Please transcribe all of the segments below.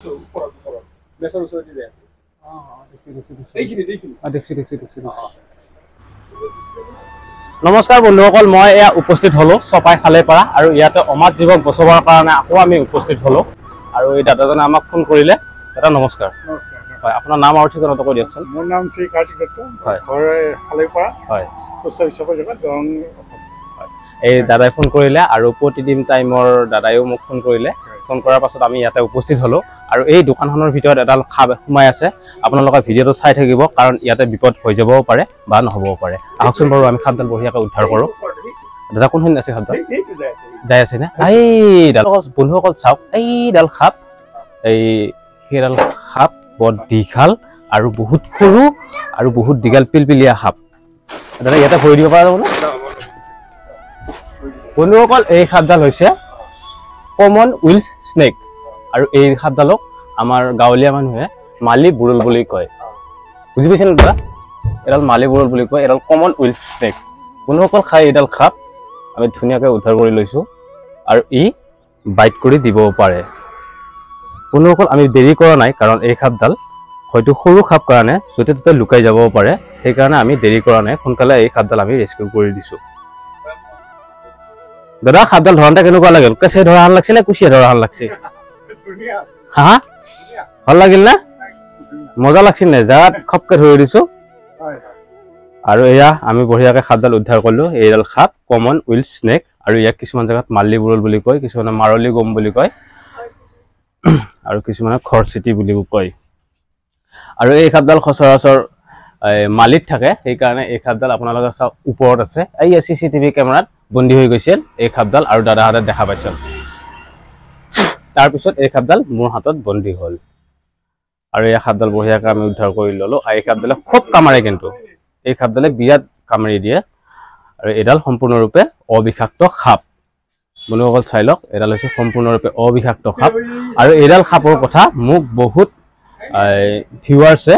নমস্কাৰ বন্ধুসকল, মই এয়া উপস্থিত হলো চপাই খালে পৰা আৰু ইয়াতে অমাত জীৱক বচাবৰ কাৰণে আকৌ আমি উপস্থিত হলো আৰু এই দাদাজনে আমাক ফোন কৰিলে। দাদা নমস্কাৰ। নমস্কাৰ। হয়, আপোনাৰ নাম আৰু ঠিকনাটো কৈ দিয়কচোন। মোৰ নাম শ্ৰী কাৰ্তিক দত্ত। হয়, ঘৰ খালেপাৰা। হয়, পোষ্ট অফিচৰ জেগাত দৰং। এই দাদাই ফোন কৰিলে আৰু প্ৰতিদিন টাইমৰ দাদাইও মোক ফোন কৰিলে। ফোন কৰাৰ পাছত আমি ইয়াতে উপস্থিত হলো আৰু এই দোকানখনৰ ভিতৰত এডাল সাপ সোমাই আছে। আপোনালোকে ভিডিঅ'টো চাই থাকিব কাৰণ ইয়াতে বিপদ হৈ যাবও পাৰে বা নহবও পাৰে। আহকচোন বাৰু আমি সাপডাল বঢ়িয়াকৈ উদ্ধাৰ কৰো। দাদা কোনখিনিত আছে সাপডাল? যাই আছে নে? এইডাল বন্ধুসকল চাওক, এইডাল সাপ, সেইডাল সাপ বৰ দীঘল আৰু বহুত সৰু আৰু বহুত দীঘল পিলপিলীয়া সাপ। দাদা ইয়াতে ভৰি দিব পৰা যাব নে? বন্ধুসকল এই সাপডাল হৈছে কমন উইল্ড স্নেক আৰু এই সাপডালক আমাৰ গাঁৱলীয়া মানুহে মালি বুৰুল বুলি কয়। বুজি পাইছে নে দাদা? এডাল মালি বুৰুল বুলি কয়, এডাল কমন উইল্ড স্নেক। বন্ধুসকল খাই এইডাল সাপ আমি ধুনীয়াকৈ উদ্ধাৰ কৰি লৈছো আৰু ই বাইট কৰি দিবও পাৰে। বন্ধুসকল আমি দেৰি কৰা নাই কাৰণ এই সাপডাল হয়তো সৰু সাপ কাৰণে য'তে ত'তে লুকাই যাবও পাৰে, সেইকাৰণে আমি দেৰি কৰা নাই, সোনকালে এই সাপডাল আমি ৰেস্কিউ কৰি দিছো। দাদা সাপডাল ধৰণতে কেনেকুৱা লাগিল? কেঁচে ধৰা হান লাগছে নে কুচিয়া ধৰা হান লাগছে? হা ভাল লাগিল না? মজা লাগছিল নে? জাগাত খপকে ধৰি দিছো আৰু এয়া আমি বঢ়িয়াকে সাপডাল উদ্ধাৰ কৰিলো। এইডাল সাপ কমন উইল্ড স্নেক আৰু ইয়াক কিছুমান জেগাত মাল্লি বুৰুল বুলি কয়, কিছুমানে মাৰলি গম বুলি কয় আৰু কিছুমানে খৰচিটি বুলিও কয়। আৰু এই সাপডাল সচৰাচৰ মালিত থাকে, সেইকাৰণে এই সাপডাল আপোনালোকে চাওক ওপৰত আছে। এই CCTV কেমেৰাত বন্দী হৈ গৈছিল এই সাপডাল আৰু দাদাহঁতে দেখা পাইছিল। তাৰপিছত এই সাপডাল মোৰ হাতত বন্দী হ'ল আৰু এই সাপডাল বঢ়িয়াকে আমি উদ্ধাৰ কৰি ললো। এই সাপডালে খুব কামাৰে, কিন্তু এই সাপডালে বিৰাট কামুৰি দিয়ে আৰু এইডাল সম্পূৰ্ণৰূপে অবিষাক্ত সাপ। বন্ধুসকল চাই লওক, এডাল হৈছে সম্পূৰ্ণৰূপে অবিষাক্ত সাপ আৰু এইডাল সাপৰ কথা মোক বহুত ভিউৱাৰ্ছে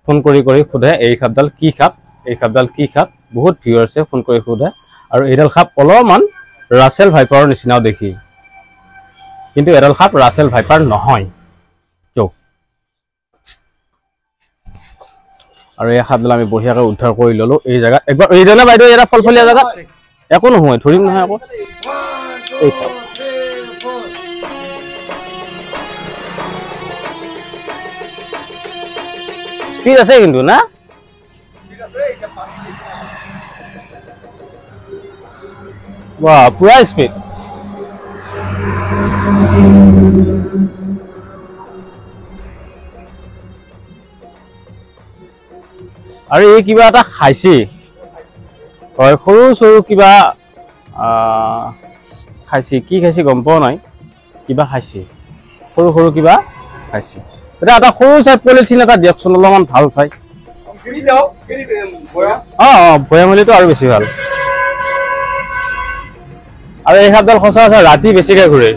ফোন কৰি সোধে, এই সাপডাল কি সাপ, এই সাপডাল কি সাপ। বহুত ভিউৱাৰ্ছে ফোন কৰি সোধে আৰু এইডাল সাপ অলপমান ৰাছেল ভাইপাৰৰ নিচিনাও দেখি, কিন্তু এডাল সাপ ৰাছেল ভাইপাৰ নহয়। আৰু এই সাপডাল আমি বঢ়িয়াকৈ উদ্ধাৰ কৰি ললো এই জেগাত। একবাৰ এই জানে বাইদেউ, এটা ফলফলীয়া জেগাত একো নহয়, ধৰিম নহয় আকৌ। এই চাওক, স্পীড আছে কিন্তু না? বাহ, পুৰা স্পীড। আৰু এই কিবা এটা খাইছে, হয় সৰু সৰু কিবা খাইছে, কি খাইছে গম পোৱা নাই, কিবা খাইছে, সৰু সৰু কিবা খাইছে। এটা এটা সৰু চাই পলিথিন এটা দিয়কচোন, অলপমান ভাল চাই। ভৈয়ামলিটো আৰু বেছি ভাল। আৰু এই সাপডাল সচৰাচৰ ৰাতি বেছিকে ঘূৰে।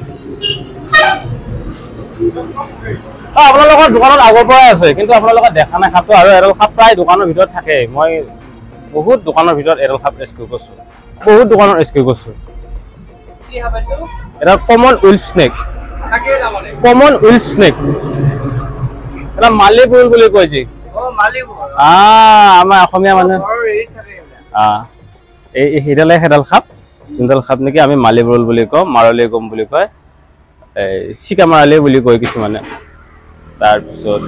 আপোনালোকৰ দোকানত আগৰ পৰাই আছে, কিন্তু আপোনালোকে দেখা নাই সাপটো। আৰু এডাল সাপ প্ৰায় দোকানৰ ভিতৰত থাকে। মই বহুত দোকানৰ ভিতৰত এডাল সাপ ৰেস্কিউ কৰিছো, বহুত দোকানত ৰেস্কিউ কৰিছো। এটা common wild snack, common wild snack, এটা মালি বুৰুল বুলি কয় যি। আমাৰ অসমীয়া মানুহ সেইডালে সেইডাল সাপ, যোনডাল সাপ নেকি আমি মালি বুৰুল বুলি কওঁ, মাৰলি গম বুলি কয়, চিকা মাৰালি বুলি কয় কিছুমানে। তাৰপিছত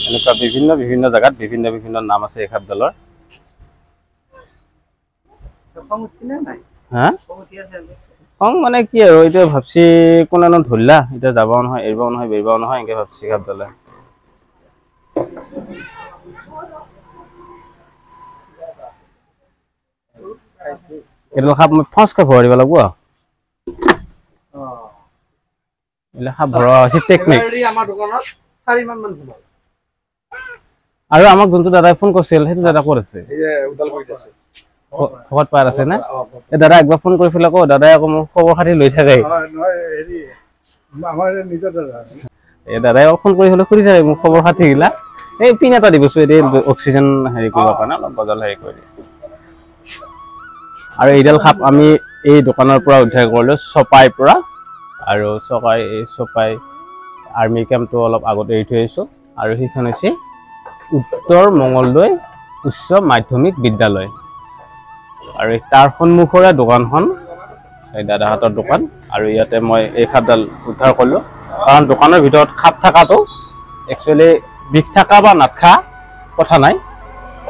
এনেকুৱা বিভিন্ন বিভিন্ন জেগাত বিভিন্ন বিভিন্ন নাম আছে এই সাপডালৰ। হা খং মানে কি আৰু, এতিয়া ভাবছি কোনেনো ধৰিলা, এতিয়া যাবাও নহয়, এৰিবাও নহয়, বেৰিবাও নহয়, এনেকে ভাবছি সাপডালে। এডাল সাপ মই ফচকে ভৰাই দিব লাগিব। সাপ ভৰোৱা হৈছে টেকনিক। আৰু আমাক যোনটো দাদাই ফোন কৰিছিল, সেইটো দাদা ক'ত আছে? ভকত পাৰ আছে না? এই দাদা একবাৰ ফোন কৰি পেলাই আকৌ দাদাই আকৌ মোক খবৰ খাতি লৈ থাকে। এই দাদাই ফোন কৰি পেলাই সুধি থাকে মোক খবৰ খাতি গিলা। এই পিন এটা দিবচোন, এই অক্সিজেন হেৰি কৰিবৰ কাৰণে অলপ বজাল হেৰি কৰি দিয়ে। আৰু এইডাল সাপ আমি এই দোকানৰ পৰা উদ্ধাৰ কৰিলো, চপাইৰ পৰা। আৰু চপাই আৰ্মি কেম্পটো অলপ আগত এৰি থৈ আহিছোঁ আৰু সেইখন হৈছে উত্তৰ মঙলদৈ উচ্চ মাধ্যমিক বিদ্যালয় আৰু তাৰ সন্মুখৰে দোকানখন এই দাদাহঁতৰ দোকান আৰু ইয়াতে মই এই খাপডাল উদ্ধাৰ কৰিলোঁ কাৰণ দোকানৰ ভিতৰত খাপ থকাটো একচুৱেলি বিষ থকা বা নাথকা কথা নাই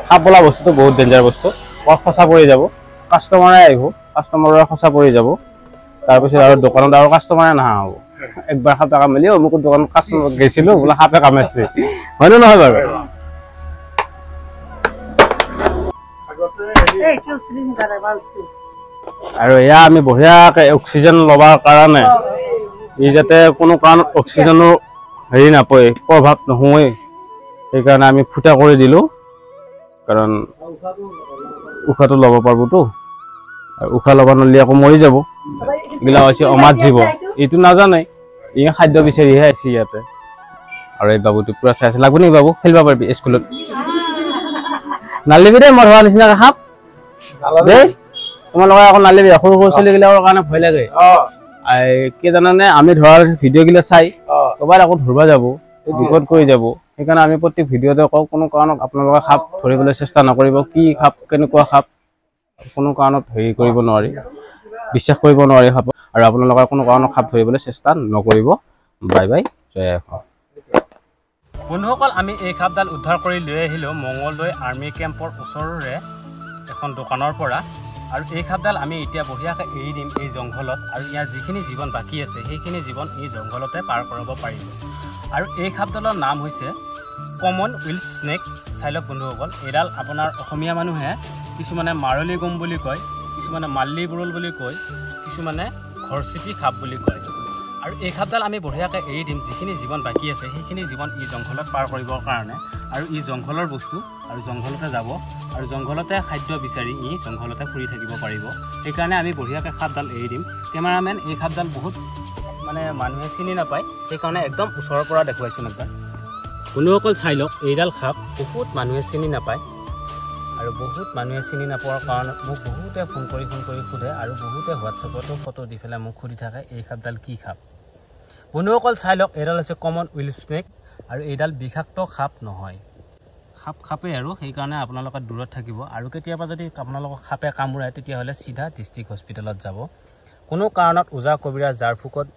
খাপ বোলা বস্তুটো বহুত ডেঞ্জাৰ বস্তু বৰ খচা পৰি যাব কাষ্টমাৰে আহিব কাষ্টমাৰৰ খচা পৰি যাব তাৰপিছত আৰু দোকানত আৰু কাষ্টমাৰে নহা হ'ব একবাৰ খাপ টকা মেলি মোক দোকানত কাষ্টমাৰ গৈছিলোঁ বোলে সাপে কামাইছে হয়নে নহয় বাৰু আৰু এয়া আমি বঢ়িয়াকে অক্সিজেন ল'বৰ কাৰণে ই যাতে কোনো কাৰণত অক্সিজেনৰ হেৰি নাপায় প্ৰভাৱ নহয় সেইকাৰণে আমি ফুটা কৰি দিলোঁ কাৰণ উশাহটো ল'ব পাৰিবতো আৰু উশাহ ল'ব নোৱাৰিলে আকৌ মৰি যাব এইবিলাক হৈছে অমাত জীৱ এইটো নাজানে ই খাদ্য বিচাৰিহে আহিছে ইয়াতে আৰু এই বাবুটো পুৰা চাই আছে লাগব নেকি বাবু খেলিব পাৰিবি স্কুলত নালিবি দেই মই ধৰা নিচিনাকৈ খাপ দেই তোমালোকে আকৌ নালিবি সৰু সৰু ছোৱালীবিলাকৰ কাৰণে ভয় লাগে কি জানানে আমি ধৰাৰ ভিডিঅ'গিলা চাই ক'ৰবাত আকৌ ধৰিব যাব বিপদ কৰি যাব সেইকাৰণে আমি প্ৰত্যেক ভিডিঅ'তে কওঁ কোনো কাৰণত আপোনালোকে সাপ ধৰিবলৈ চেষ্টা নকৰিব কি সাপ কেনেকুৱা সাপ কোনো কাৰণত হেৰি কৰিব নোৱাৰি বিশ্বাস কৰিব নোৱাৰি সাপ আৰু আপোনালোকে কোনো কাৰণত সাপ ধৰিবলৈ চেষ্টা নকৰিব বাই বাই জয় অসম বন্ধুসকল আমি এই সাপডাল উদ্ধাৰ কৰি লৈ আহিলোঁ মঙলদৈ আৰ্মি কেম্পৰ ওচৰৰে এখন দোকানৰ পৰা আৰু এই সাপডাল আমি এতিয়া বঢ়িয়াকৈ এৰি দিম এই জংঘলত আৰু ইয়াৰ যিখিনি জীৱন বাকী আছে সেইখিনি জীৱন এই জংঘলতে পাৰ কৰাব পাৰিব আৰু এই সাপডালৰ নাম হৈছে কমন উইল্ড স্নেক চাই লওক বন্ধুসকল এইডাল আপোনাৰ অসমীয়া মানুহে কিছুমানে মাৰলি গুম বুলি কয় কিছুমানে মাল্লি বুৰুল বুলি কয় কিছুমানে ঘৰচিটি সাপ বুলি কয় আৰু এই সাপডাল আমি বঢ়িয়াকৈ এৰি দিম যিখিনি জীৱন বাকী আছে সেইখিনি জীৱন ই জংঘলত পাৰ কৰিবৰ কাৰণে আৰু ই জংঘলৰ বস্তু আৰু জংঘলতে যাব আৰু জংঘলতে খাদ্য বিচাৰি ই জংঘলতে ফুৰি থাকিব পাৰিব সেইকাৰণে আমি বঢ়িয়াকৈ সাপডাল এৰি দিম কেমেৰামেন এই সাপডাল বহুত মানে মানুহে চিনি নাপায় সেইকাৰণে একদম ওচৰৰ পৰা দেখুৱাইছোঁ একবাৰ বন্ধুসকল চাই লওক এইডাল সাপ বহুত মানুহে চিনি নাপায় আৰু বহুত মানুহে চিনি নাপোৱাৰ কাৰণত মোক বহুতে ফোন কৰি সোধে আৰু বহুতে হোৱাটছএপতো ফটো দি পেলাই মোক সুধি থাকে এই সাপডাল কি সাপ বন্ধুসকল চাই লওক এইডাল হৈছে কমন উইল্ড স্নেক আৰু এইডাল বিষাক্ত সাপ নহয় সাপেই আৰু সেইকাৰণে আপোনালোকে দূৰত থাকিব আৰু কেতিয়াবা যদি আপোনালোকক সাপে কামোৰায় তেতিয়াহ'লে চিধা ডিষ্ট্ৰিক্ট হস্পিটেলত যাব কোনো কাৰণত ওজা কবিৰা জাৰ ফুকত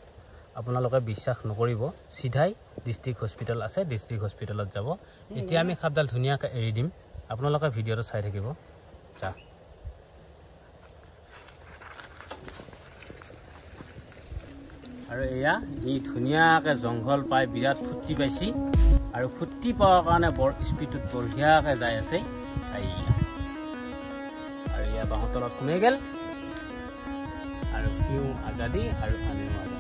আপোনালোকে বিশ্বাস নকৰিব চিধাই ডিষ্ট্ৰিক্ট হস্পিটেল আছে ডিষ্ট্ৰিক্ট হস্পিটেলত যাব এতিয়া আমি সাপডাল ধুনীয়াকৈ এৰি দিম আপোনালোকে ভিডিঅ'টো চাই থাকিব যা আৰু এয়া ই ধুনীয়াকৈ জংঘল পাই বিৰাট ফুৰ্তি পাইছি আৰু ফুৰ্তি পোৱাৰ কাৰণে বৰ স্পীডত বঢ়িয়াকৈ যাই আছে আৰু এয়া বাঁহৰ তলত সোমাই গ'ল আৰু সিও আজাদী আৰু আমিও আজাদী